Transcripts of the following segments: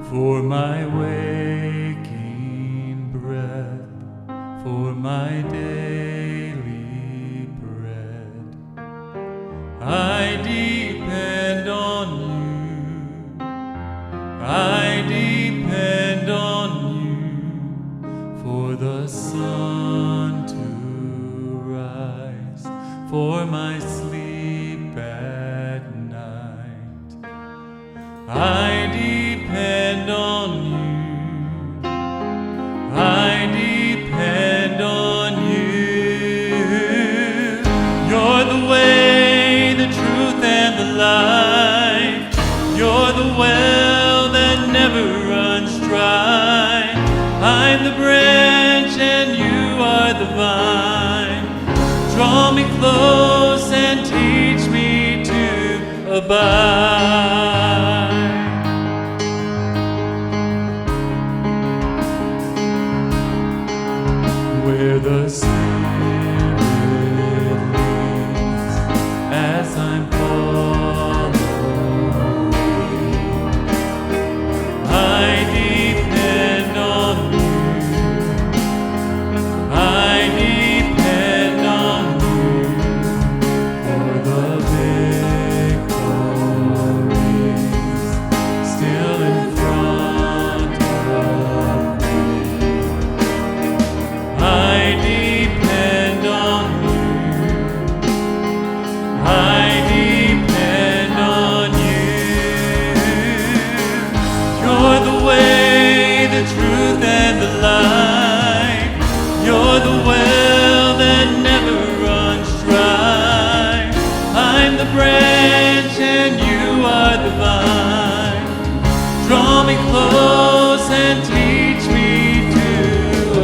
for my waking breath, for my daily bread. I depend on you, I depend on you, for the sun to rise, for my sleep at night. I depend on you, I depend on you. You're the way, the truth, and the life. You're the well that never runs dry. I'm the branch and you are the vine. Draw me close and teach me to abide. Where the Spirit leads, as I'm following, I depend on you, I depend on you, for the victories still in front of me. I depend on you, I depend on you. You're the way, the truth, and the life. You're the well that never runs dry. I'm the branch and you are the vine. Draw me close and teach me to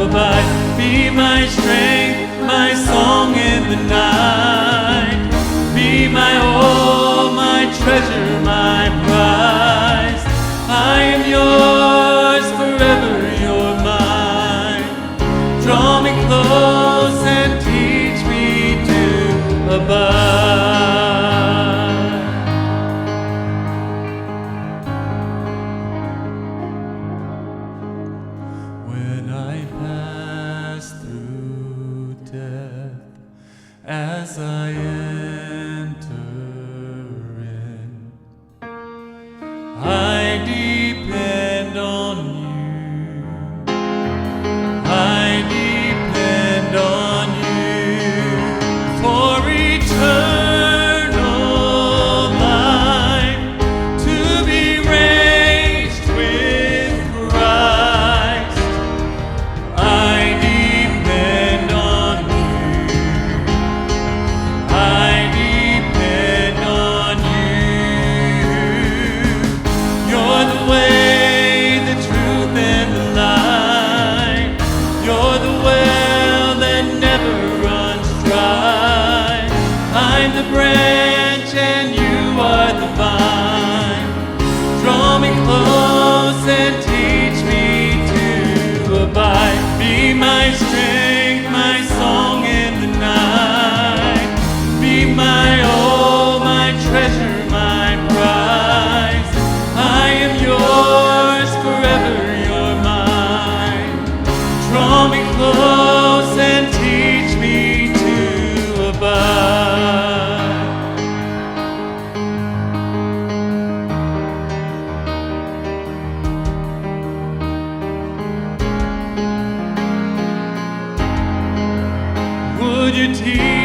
abide. Be my strength, my song in the night. Be my all, my treasure, my prize. I am yours forever, you're mine. Draw me close and teach me to abide. When I pass through death, as I enter in, I depend on you, I depend on you, for eternal life, to be raised with Christ. I depend on you, I depend on you. You're the way, the truth, and the life. You're the well that never runs dry. I'm the branch and you are the vine. Draw me close and teach me to abide. Be my strength, my song in the night. Be my all, my treasure, my prize. I am yours forever, you're mine. Draw me close and teach me to abide. Would you teach